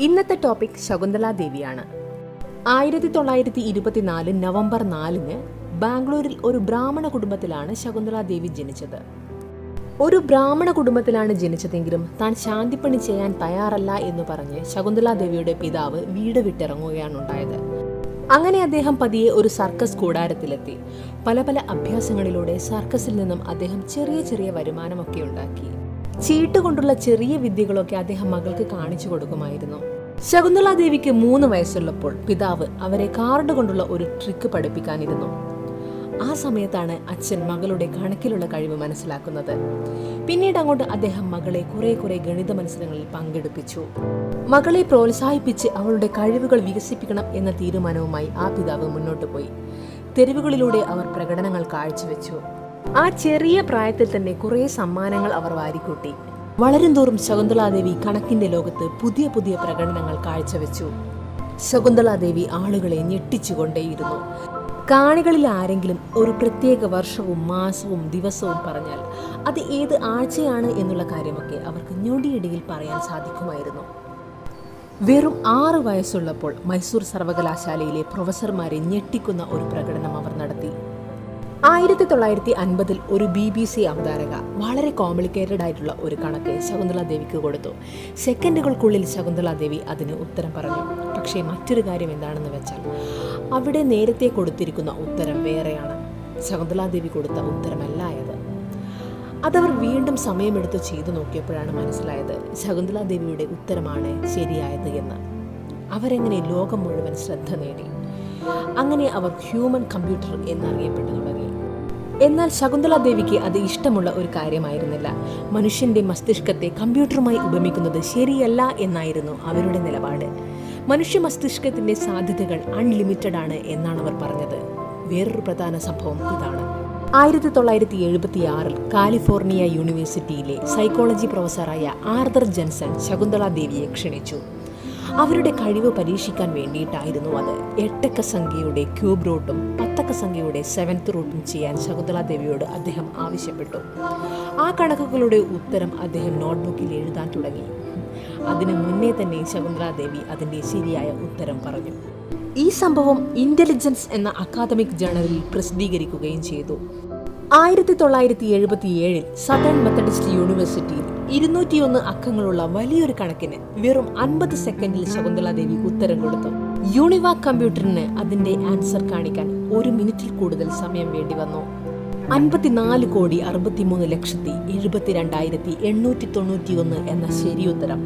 ഇന്നത്തെ ടോപ്പിക് ശകുന്തള ദേവിയാണ്. 1924 നവംബർ 4 ബാംഗ്ലൂരിൽ ഒരു ബ്രാഹ്മണ കുടുംബത്തിലാണ് ശകുന്തള ദേവി ജനിച്ചത്. ഒരു ബ്രാഹ്മണ കുടുംബത്തിലാണ് ജനിച്ചതെങ്കിലും താൻ ശാന്തിപ്പണി ചെയ്യാൻ തയ്യാറല്ല എന്ന് പറഞ്ഞ് ശകുന്തള ദേവിയുടെ പിതാവ് വീട് വിട്ടിറങ്ങുകയാണ് ഉണ്ടായത്. അങ്ങനെ അദ്ദേഹം പതിയെ ഒരു സർക്കസ് കൂടാരത്തിലെത്തി. പല പല അഭ്യാസങ്ങളിലൂടെ സർക്കസിൽ നിന്നും അദ്ദേഹം ചെറിയ ചെറിയ വരുമാനമൊക്കെ ഉണ്ടാക്കി. ചീട്ടുകൊണ്ടുള്ള ചെറിയ വിദ്യകളൊക്കെ അദ്ദേഹം മകൾക്ക് കാണിച്ചു കൊടുക്കുമായിരുന്നു. ശകുന്തള ദേവിക്ക് 3 വയസ്സുള്ളപ്പോൾ പിതാവ് അവരെ കാർഡ് കൊണ്ടുള്ള ഒരു ട്രിക്ക് പഠിപ്പിക്കാനിരുന്നു. ആ സമയത്താണ് അച്ഛൻ മകളുടെ കണക്കിലുള്ള കഴിവ് മനസ്സിലാക്കുന്നത്. പിന്നീട് അങ്ങോട്ട് അദ്ദേഹം മകളെ കുറെ ഗണിത മത്സരങ്ങളിൽ പങ്കെടുപ്പിച്ചു. മകളെ പ്രോത്സാഹിപ്പിച്ച് അവളുടെ കഴിവുകൾ വികസിപ്പിക്കണം എന്ന തീരുമാനവുമായി ആ പിതാവ് മുന്നോട്ട് പോയി. തെരുവുകളിലൂടെ അവർ പ്രകടനങ്ങൾ കാഴ്ചവെച്ചു. ആ ചെറിയ പ്രായത്തിൽ തന്നെ കുറെ സമ്മാനങ്ങൾ അവർ വാരിക്കൂട്ടി. വളരും തോറും ശകുന്തളാദേവി കണക്കിന്റെ ലോകത്ത് പുതിയ പുതിയ പ്രകടനങ്ങൾ കാഴ്ചവെച്ചു. ശകുന്തളാദേവി ആളുകളെ ഞെട്ടിച്ചുകൊണ്ടേയിരുന്നു. കാണികളിൽ ആരെങ്കിലും ഒരു പ്രത്യേക വർഷവും മാസവും ദിവസവും പറഞ്ഞാൽ അത് ഏത് ആഴ്ചയാണ് എന്നുള്ള കാര്യമൊക്കെ അവർക്ക് ഞൊടിയിടയിൽ പറയാൻ സാധിക്കുമായിരുന്നു. വെറും 6 വയസ്സുള്ളപ്പോൾ മൈസൂർ സർവകലാശാലയിലെ പ്രൊഫസർമാരെ ഞെട്ടിക്കുന്ന ഒരു പ്രകടനം അവർ നടത്തി. 1950 ഒരു BBC അവതാരക വളരെ കോംപ്ലിക്കേറ്റഡ് ആയിട്ടുള്ള ഒരു കണക്ക് ശകുന്തള ദേവിക്ക് കൊടുത്തു. സെക്കൻഡുകൾക്കുള്ളിൽ ശകുന്തള ദേവി അതിന് ഉത്തരം പറഞ്ഞു. പക്ഷേ മറ്റൊരു കാര്യം എന്താണെന്ന് വെച്ചാൽ അവിടെ നേരത്തെ കൊടുത്തിരിക്കുന്ന ഉത്തരം വേറെയാണ്. ശകുന്തള ദേവി കൊടുത്ത ഉത്തരമല്ല അത്. അതവർ വീണ്ടും സമയമെടുത്ത് ചെയ്തു നോക്കിയപ്പോഴാണ് മനസ്സിലായത് ശകുന്തള ദേവിയുടെ ഉത്തരമാണ് ശരിയായത് എന്ന്. അവരെങ്ങനെ ലോകം മുഴുവൻ ശ്രദ്ധ നേടി. അങ്ങനെ അവർ ഹ്യൂമൻ കമ്പ്യൂട്ടർ എന്നറിയപ്പെട്ടു തുടങ്ങി. എന്നാൽ ശകുന്തള ദേവിക്ക് അത് ഇഷ്ടമുള്ള ഒരു കാര്യമായിരുന്നില്ല. മനുഷ്യന്റെ മസ്തിഷ്കത്തെ കമ്പ്യൂട്ടറുമായി ഉപമിക്കുന്നത് ശരിയല്ല എന്നായിരുന്നു അവരുടെ നിലപാട്. മനുഷ്യ മസ്തിഷ്കത്തിന്റെ സാധ്യതകൾ അൺലിമിറ്റഡ് ആണ് എന്നാണ് അവർ പറഞ്ഞത്. വേറൊരു പ്രധാന സംഭവം ഇതാണ്. 1976 കാലിഫോർണിയ യൂണിവേഴ്സിറ്റിയിലെ സൈക്കോളജി പ്രൊഫസറായ ആർതർ ജൻസൺ ശകുന്തള ദേവിയെ ക്ഷണിച്ചു. അവരുടെ കഴിവ് പരീക്ഷിക്കാൻ വേണ്ടിയിട്ടായിരുന്നു അത്. 8 സംഖ്യയുടെ ക്യൂബ് റൂട്ടും 10 സംഖ്യയുടെ 7th റൂട്ടും ചെയ്യാൻ ശകുന്തള ദേവിയോട് അദ്ദേഹം ആവശ്യപ്പെട്ടു. ആ കണക്കുകളുടെ ഉത്തരം അദ്ദേഹം നോട്ട്ബുക്കിൽ എഴുതാൻ തുടങ്ങി. അതിനു മുന്നേ തന്നെ ശകുന്തള ദേവി അതിന്റെ ശരിയായ ഉത്തരം പറഞ്ഞു. ഈ സംഭവം ഇന്റലിജൻസ് എന്ന അക്കാദമിക് ജേണലിൽ പ്രസിദ്ധീകരിക്കുകയും ചെയ്തു. 1977 സദേൺ മെത്തഡിസ്റ്റ് യൂണിവേഴ്സിറ്റിയിൽ 201 അക്കങ്ങളുള്ള വലിയൊരു കണക്കിന് വെറും 50 സെക്കൻഡിൽ ശകുന്തള ദേവി ഉത്തരം കൊടുത്തു. യൂണിവാക് കമ്പ്യൂട്ടറിന് അതിന്റെ ആൻസർ കാണിക്കാൻ 1 മിനിറ്റിൽ കൂടുതൽ സമയം വേണ്ടി വന്നു. 54,63,72,891 എന്ന ശരിയുത്തരം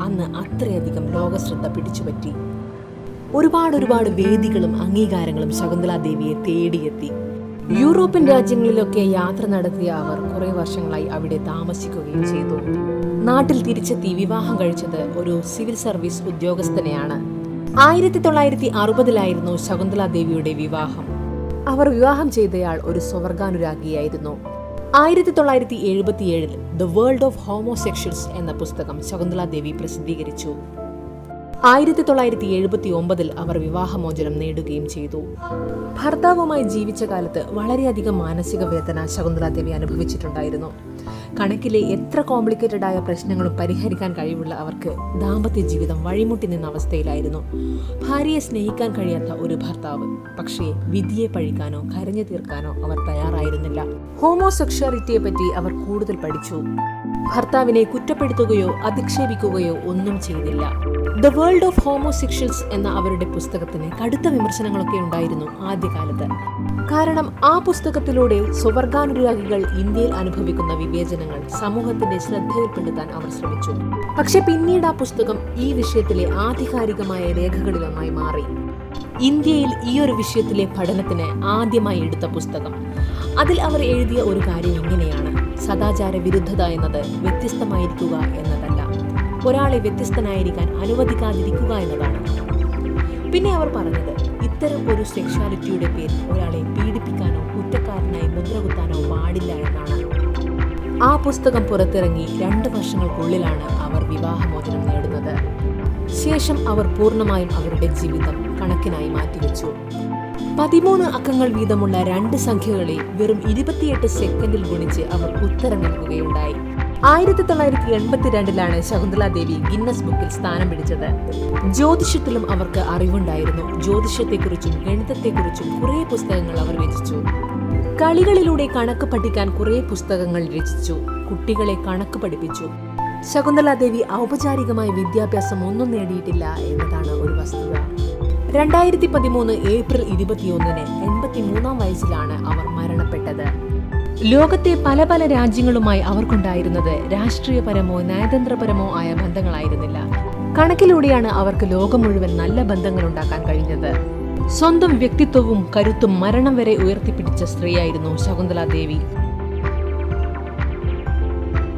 അന്ന് അത്രയധികം ലോകശ്രദ്ധ പിടിച്ചുപറ്റി. ഒരുപാട് വേദികളും അംഗീകാരങ്ങളും ശകുന്തള ദേവിയെ തേടിയെത്തി. യൂറോപ്യൻ രാജ്യങ്ങളിലൊക്കെ യാത്ര നടത്തിയ അവർ കുറെ വർഷങ്ങളായി അവിടെ താമസിക്കുകയും ചെയ്തു. നാട്ടിൽ തിരിച്ചെത്തി വിവാഹം കഴിച്ചത് ഒരു സിവിൽ സർവീസ് ഉദ്യോഗസ്ഥനെയാണ്. 1960 ശകുന്തള ദേവിയുടെ വിവാഹം. അവർ വിവാഹം ചെയ്തയാൾ ഒരു സ്വവർഗാനുരാഗിയായിരുന്നു. 1977 ദ വേൾഡ് ഓഫ് ഹോമോസെക്ഷൽസ് എന്ന പുസ്തകം ശകുന്തള ദേവി പ്രസിദ്ധീകരിച്ചു. 1979 അവർ വിവാഹമോചനം നേടുകയും ചെയ്തു. ഭർത്താവുമായി ജീവിച്ച കാലത്ത് വളരെയധികം മാനസിക വേദന ശകുന്തള ദേവി അനുഭവിച്ചിട്ടുണ്ടായിരുന്നു. കണക്കിലെ എത്ര കോംപ്ലിക്കേറ്റഡ് ആയ പ്രശ്നങ്ങളും പരിഹരിക്കാൻ കഴിവുള്ള അവർക്ക് ദാമ്പത്യ ജീവിതം വഴിമുട്ടി നിന്ന അവസ്ഥയിലായിരുന്നു. ഭാര്യയെ സ്നേഹിക്കാൻ കഴിയാത്ത ഒരു ഭർത്താവ്. പക്ഷേ വിധിയെ പഴിക്കാനോ കരഞ്ഞു തീർക്കാനോ അവർ തയ്യാറായിരുന്നില്ല. ഹോമോസെക്ഷുവാലിറ്റിയെ പറ്റി അവർ കൂടുതൽ പഠിച്ചു. ഭർത്താവിനെ കുറ്റപ്പെടുത്തുകയോ അധിക്ഷേപിക്കുകയോ ഒന്നും ചെയ്തില്ല. ദ വേൾഡ് ഓഫ് ഹോമോസെക്ഷൽസ് എന്ന അവരുടെ പുസ്തകത്തിന് കടുത്ത വിമർശനങ്ങളൊക്കെ ഉണ്ടായിരുന്നു ആദ്യകാലത്ത്. കാരണം ആ പുസ്തകത്തിലൂടെ സ്വവർഗാനുരാഗികൾ ഇന്ത്യയിൽ അനുഭവിക്കുന്ന വിവേചനങ്ങൾ സമൂഹത്തിന്റെ ശ്രദ്ധയിൽപ്പെടുത്താൻ അവർ ശ്രമിച്ചു. പക്ഷെ പിന്നീട് ആ പുസ്തകം ഈ വിഷയത്തിലെ ആധികാരികമായ രേഖകളിലൊന്നായി മാറി. ഇന്ത്യയിൽ ഈ ഒരു വിഷയത്തിലെ പഠനത്തിന് ആദ്യമായി എടുത്ത പുസ്തകം. അതിൽ അവർ എഴുതിയ ഒരു കാര്യം ഇങ്ങനെയാണ്: സദാചാര വിരുദ്ധത എന്നത് വ്യത്യസ്തമായിരിക്കുക എന്നതല്ല, ഒരാളെ വ്യത്യസ്തനായിരിക്കാൻ അനുവദിക്കാതിരിക്കുക എന്നതാണ്. പിന്നെ അവർ പറഞ്ഞത് ഇത്തരം ഒരു സെക്ഷുവാലിറ്റിയുടെ പേരിൽ ഒരാളെ പീഡിപ്പിക്കാനോ കുറ്റക്കാരനായി മുദ്രകുത്താനോ പാടില്ല എന്നാണ്. ആ പുസ്തകം പുറത്തിറങ്ങി 2 വർഷങ്ങൾക്കുള്ളിലാണ് അവർ വിവാഹമോചനം നേടുന്നത്. ശേഷം അവർ പൂർണ്ണമായും അവരുടെ ജീവിതം കണക്കിനായി മാറ്റിവെച്ചു. 13 അക്കങ്ങൾ വീതമുള്ള 2 സംഖ്യകളെ വെറും 28 സെക്കൻഡിൽ ഗുണിച്ച് അവർ ഉത്തരം നൽകുകയുണ്ടായി. 1982 ശകുന്തള ദേവി ഗിന്നസ് ബുക്കിൽ സ്ഥാനം പിടിച്ചത്. ജ്യോതിഷത്തിലും അവർക്ക് അറിവുണ്ടായിരുന്നു. ജ്യോതിഷത്തെക്കുറിച്ചും ഗണിതത്തെക്കുറിച്ചും കുറേ പുസ്തകങ്ങൾ അവർ രചിച്ചു. കളികളിലൂടെ കണക്ക് പഠിക്കാൻ കുറേ പുസ്തകങ്ങൾ രചിച്ചു. കുട്ടികളെ കണക്ക് പഠിപ്പിച്ചു. ശകുന്തള ദേവി ഔപചാരികമായ വിദ്യാഭ്യാസം ഒന്നും നേടിയിട്ടില്ല എന്നതാണ് ഒരു വസ്തുത. 2013 ഏപ്രിൽ 21 83 വയസ്സിലാണ് അവർ മരണപ്പെട്ടത്. ലോകത്തെ പല പല രാജ്യങ്ങളുമായി അവർക്കുണ്ടായിരുന്നത് രാഷ്ട്രീയപരമോ നയതന്ത്രപരമോ ആയ ബന്ധങ്ങളായിരുന്നില്ല. കണക്കിലൂടെയാണ് അവർക്ക് ലോകം മുഴുവൻ നല്ല ബന്ധങ്ങൾ ഉണ്ടാക്കാൻ കഴിഞ്ഞത്. സ്വന്തം വ്യക്തിത്വവും കരുത്തും മരണം വരെ ഉയർത്തിപ്പിടിച്ച സ്ത്രീയായിരുന്നു ശകുന്തള ദേവി.